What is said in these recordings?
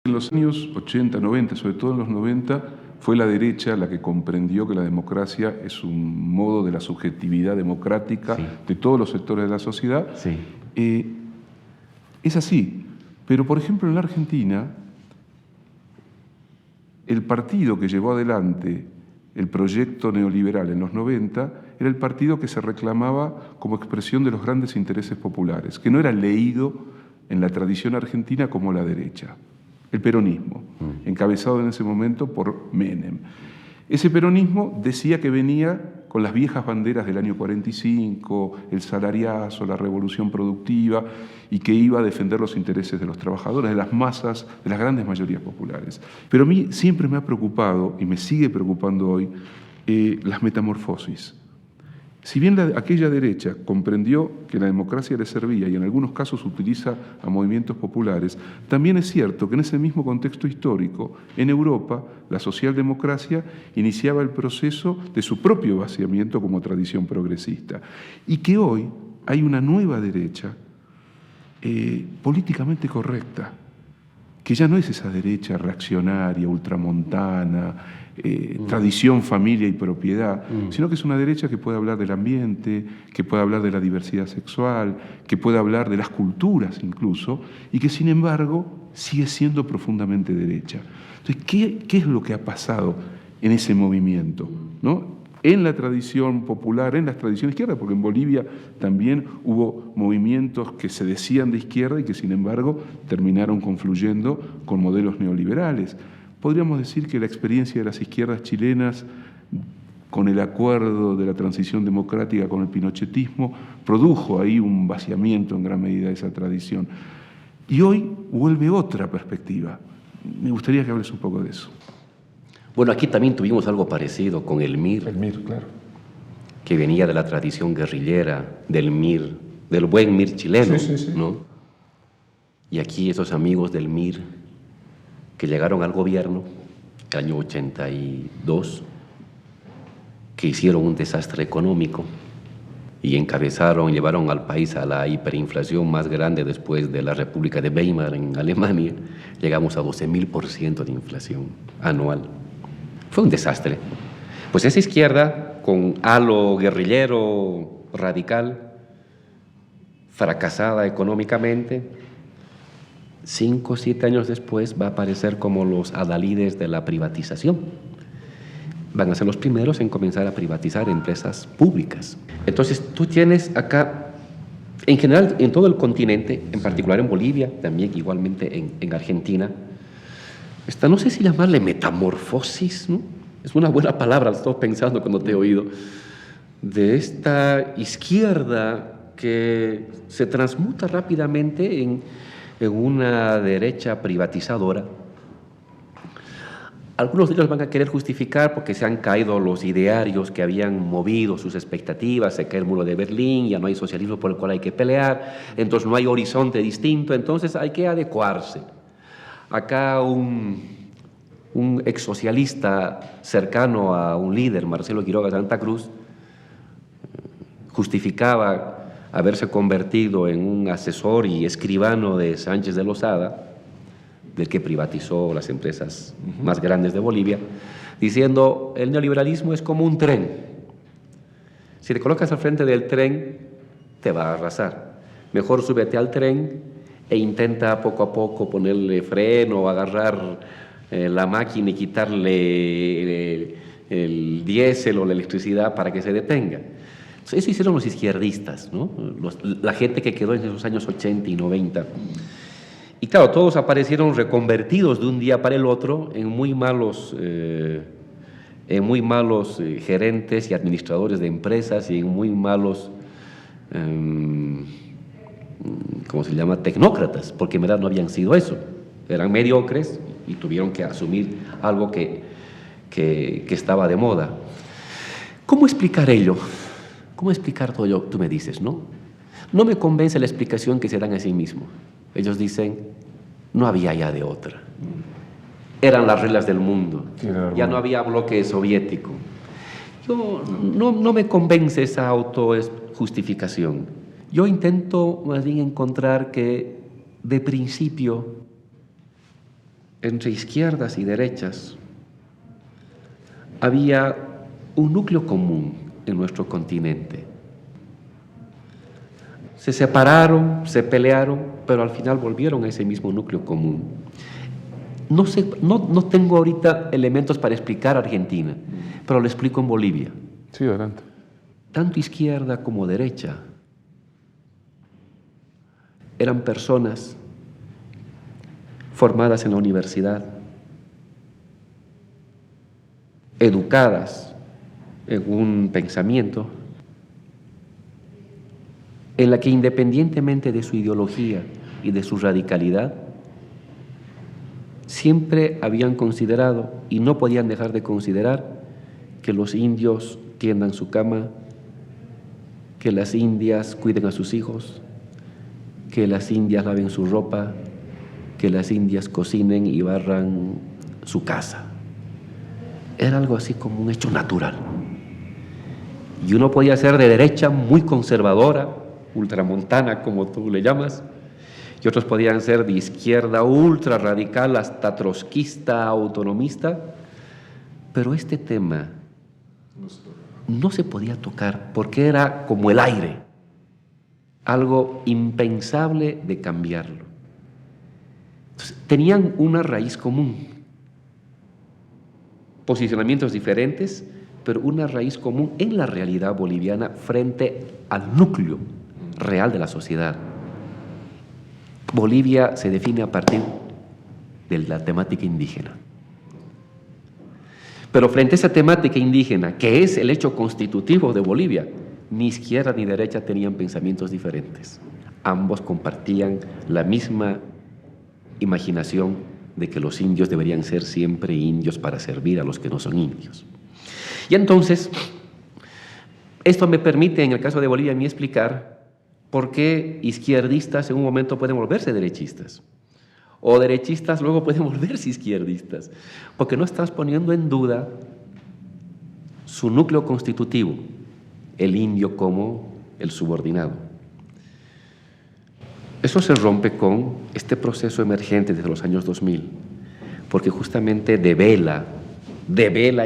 En los años 80, 90, sobre todo en los 90, fue la derecha la que comprendió que la democracia es un modo de la subjetividad democrática de todos los sectores de la sociedad. Es así, pero por ejemplo en la Argentina, el partido que llevó adelante el proyecto neoliberal en los 90 era el partido que se reclamaba como expresión de los grandes intereses populares, que no era leído en la tradición argentina como la derecha. El peronismo, encabezado en ese momento por Menem. Ese peronismo decía que venía con las viejas banderas del año 45, el salariazo, la revolución productiva, y que iba a defender los intereses de los trabajadores, de las masas, de las grandes mayorías populares. Pero a mí siempre me ha preocupado, y me sigue preocupando hoy, las metamorfosis. Si bien aquella derecha comprendió que la democracia le servía y en algunos casos utiliza a movimientos populares, también es cierto que en ese mismo contexto histórico, en Europa, la socialdemocracia iniciaba el proceso de su propio vaciamiento como tradición progresista y que hoy hay una nueva derecha políticamente correcta, que ya no es esa derecha reaccionaria, ultramontana, tradición, familia y propiedad, sino que es una derecha que puede hablar del ambiente, que puede hablar de la diversidad sexual, que puede hablar de las culturas incluso, y que sin embargo sigue siendo profundamente derecha. Entonces, ¿qué es lo que ha pasado en ese movimiento, ¿no? En la tradición popular, en las tradiciones izquierdas, porque en Bolivia también hubo movimientos que se decían de izquierda y que sin embargo terminaron confluyendo con modelos neoliberales. Podríamos decir que la experiencia de las izquierdas chilenas con el acuerdo de la transición democrática con el pinochetismo produjo ahí un vaciamiento en gran medida de esa tradición. Y hoy vuelve otra perspectiva. Me gustaría que hables un poco de eso. Bueno, aquí también tuvimos algo parecido con el MIR. El MIR, claro. Que venía de la tradición guerrillera del MIR, del buen MIR chileno, ¿no? Y aquí esos amigos del MIR que llegaron al gobierno el año 82, que hicieron un desastre económico y llevaron al país a la hiperinflación más grande después de la República de Weimar en Alemania. Llegamos a 12.000% de inflación anual. Fue un desastre. Pues esa izquierda, con halo guerrillero radical, fracasada económicamente, 5 o 7 años después va a aparecer como los adalides de la privatización. Van a ser los primeros en comenzar a privatizar empresas públicas. Entonces tú tienes acá, en general en todo el continente, en particular en Bolivia, también igualmente en Argentina, no sé si llamarle metamorfosis, ¿no? Es una buena palabra, lo estoy pensando cuando te he oído, de esta izquierda que se transmuta rápidamente en una derecha privatizadora. Algunos de ellos van a querer justificar porque se han caído los idearios que habían movido sus expectativas, se cae el muro de Berlín, ya no hay socialismo por el cual hay que pelear, entonces no hay horizonte distinto, entonces hay que adecuarse. Acá un ex socialista cercano a un líder, Marcelo Quiroga Santa Cruz, justificaba haberse convertido en un asesor y escribano de Sánchez de Lozada, del que privatizó las empresas más grandes de Bolivia, diciendo: el neoliberalismo es como un tren. Si te colocas al frente del tren, te va a arrasar. Mejor súbete al tren e intenta poco a poco ponerle freno, agarrar la máquina y quitarle el diésel o la electricidad para que se detenga. Eso hicieron los izquierdistas, ¿no? La gente que quedó en esos años 80 y 90. Y claro, todos aparecieron reconvertidos de un día para el otro en muy malos gerentes y administradores de empresas y en muy malos, ¿cómo se llama?, tecnócratas, porque en verdad no habían sido eso. Eran mediocres y tuvieron que asumir algo que estaba de moda. ¿Cómo explicar ello? ¿Cómo explicar todo ello? Tú me dices, ¿no? No me convence la explicación que se dan a sí mismos. Ellos dicen: no había ya de otra. Eran las reglas del mundo. Ya no había bloque soviético. No me convence esa autojustificación. Yo intento más bien encontrar que, de principio, entre izquierdas y derechas, había un núcleo común en nuestro continente. Se separaron, se pelearon, pero al final volvieron a ese mismo núcleo común. No tengo ahorita elementos para explicar Argentina, pero lo explico en Bolivia. Sí, adelante. Tanto izquierda como derecha eran personas formadas en la universidad, educadas en un pensamiento en la que, independientemente de su ideología y de su radicalidad, siempre habían considerado y no podían dejar de considerar que los indios tiendan su cama, que las indias cuiden a sus hijos, que las indias laven su ropa, que las indias cocinen y barran su casa. Era algo así como un hecho natural. Y uno podía ser de derecha muy conservadora, ultramontana como tú le llamas, y otros podían ser de izquierda ultra radical, hasta trotskista, autonomista, pero este tema no se podía tocar porque era como el aire, algo impensable de cambiarlo. Entonces, tenían una raíz común, posicionamientos diferentes, pero una raíz común en la realidad boliviana frente al núcleo real de la sociedad. Bolivia se define a partir de la temática indígena. Pero frente a esa temática indígena, que es el hecho constitutivo de Bolivia, ni izquierda ni derecha tenían pensamientos diferentes. Ambos compartían la misma imaginación de que los indios deberían ser siempre indios para servir a los que no son indios. Y entonces, esto me permite, en el caso de Bolivia, a mí explicar por qué izquierdistas en un momento pueden volverse derechistas, o derechistas luego pueden volverse izquierdistas, porque no estás poniendo en duda su núcleo constitutivo, el indio como el subordinado. Eso se rompe con este proceso emergente desde los años 2000, porque justamente devela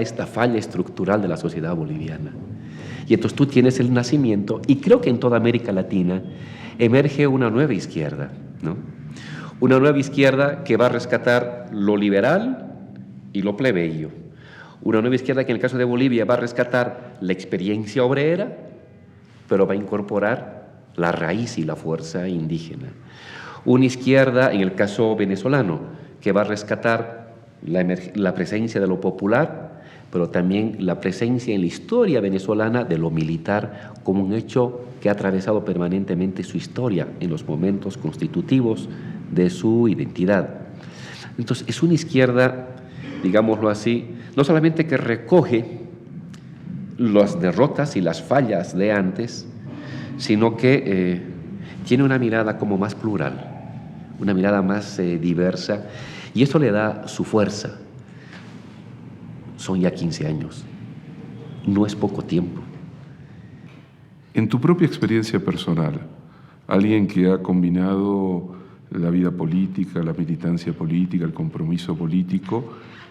esta falla estructural de la sociedad boliviana. Y entonces tú tienes el nacimiento, y creo que en toda América Latina emerge una nueva izquierda, ¿no? Una nueva izquierda que va a rescatar lo liberal y lo plebeyo. Una nueva izquierda que en el caso de Bolivia va a rescatar la experiencia obrera, pero va a incorporar la raíz y la fuerza indígena. Una izquierda, en el caso venezolano, que va a rescatar la presencia de lo popular, pero también la presencia en la historia venezolana de lo militar como un hecho que ha atravesado permanentemente su historia en los momentos constitutivos de su identidad. Entonces, es una izquierda, digámoslo así, no solamente que recoge las derrotas y las fallas de antes, sino que tiene una mirada como más plural, una mirada más diversa, y eso le da su fuerza. Son ya 15 años, no es poco tiempo. En tu propia experiencia personal, alguien que ha combinado la vida política, la militancia política, el compromiso político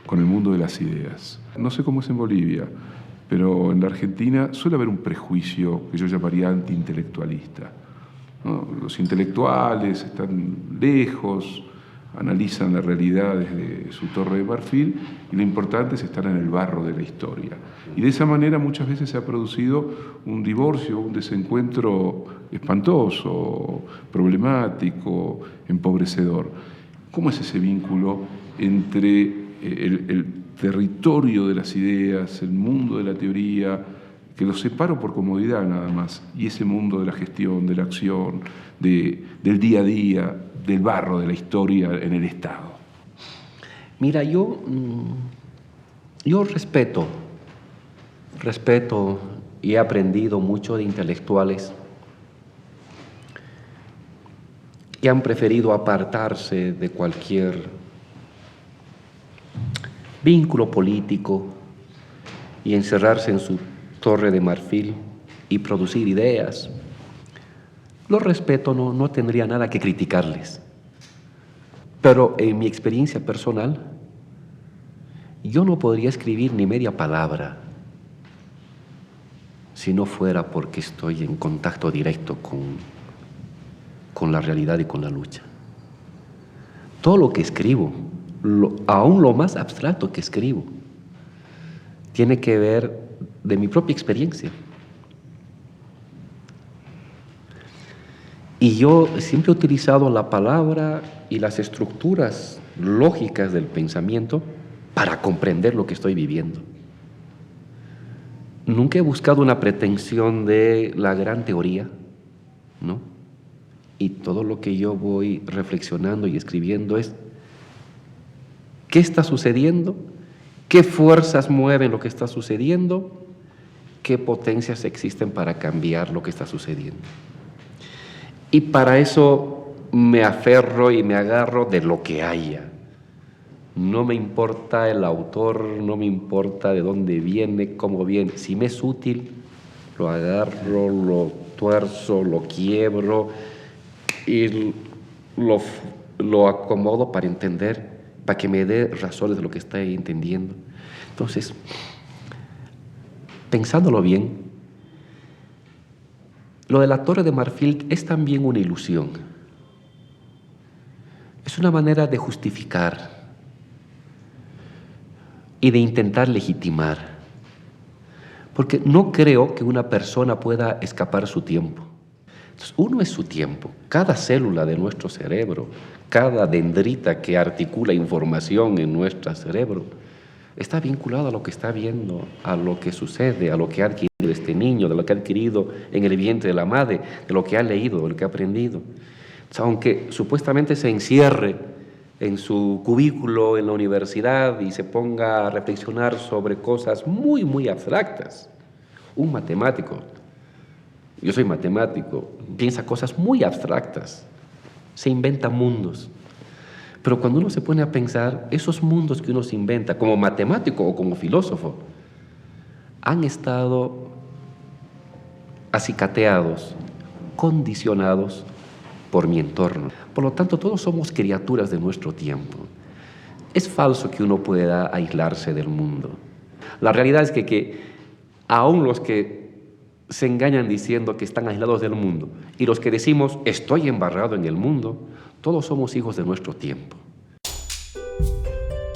con el mundo de las ideas. No sé cómo es en Bolivia, pero en la Argentina suele haber un prejuicio que yo llamaría antiintelectualista, ¿no? Los intelectuales están lejos, analizan la realidad desde su torre de marfil, y lo importante es estar en el barro de la historia. Y de esa manera muchas veces se ha producido un divorcio, un desencuentro espantoso, problemático, empobrecedor. ¿Cómo es ese vínculo entre el territorio de las ideas, el mundo de la teoría, que los separo por comodidad nada más, y ese mundo de la gestión, de la acción, del día a día, del barro de la historia en el Estado? Mira, yo respeto y he aprendido mucho de intelectuales que han preferido apartarse de cualquier vínculo político y encerrarse en su torre de marfil y producir ideas. Los respeto, no tendría nada que criticarles. Pero en mi experiencia personal, yo no podría escribir ni media palabra si no fuera porque estoy en contacto directo con la realidad y con la lucha. Todo lo que escribo, aún lo más abstracto que escribo, tiene que ver de mi propia experiencia. Y yo siempre he utilizado la palabra y las estructuras lógicas del pensamiento para comprender lo que estoy viviendo. Nunca he buscado una pretensión de la gran teoría, ¿no? Y todo lo que yo voy reflexionando y escribiendo es ¿qué está sucediendo? ¿Qué fuerzas mueven lo que está sucediendo? ¿Qué potencias existen para cambiar lo que está sucediendo? Y para eso me aferro y me agarro de lo que haya. No me importa el autor, no me importa de dónde viene, cómo viene. Si me es útil, lo agarro, lo tuerzo, lo quiebro y lo acomodo para entender, para que me dé razones de lo que estoy entendiendo. Entonces, pensándolo bien, lo de la Torre de Marfil es también una ilusión. Es una manera de justificar y de intentar legitimar. Porque no creo que una persona pueda escapar su tiempo. Entonces, uno es su tiempo. Cada célula de nuestro cerebro, cada dendrita que articula información en nuestro cerebro, está vinculada a lo que está viendo, a lo que sucede, a lo que ha adquirido este niño, de lo que ha adquirido en el vientre de la madre, de lo que ha leído, de lo que ha aprendido. O sea, aunque supuestamente se encierre en su cubículo en la universidad y se ponga a reflexionar sobre cosas muy, muy abstractas, un matemático, yo soy matemático, piensa cosas muy abstractas, se inventa mundos. Pero cuando uno se pone a pensar, esos mundos que uno se inventa como matemático o como filósofo, han estado acicateados, condicionados por mi entorno. Por lo tanto, todos somos criaturas de nuestro tiempo. Es falso que uno pueda aislarse del mundo. La realidad es que aún los que se engañan diciendo que están aislados del mundo y los que decimos estoy embarrado en el mundo, todos somos hijos de nuestro tiempo.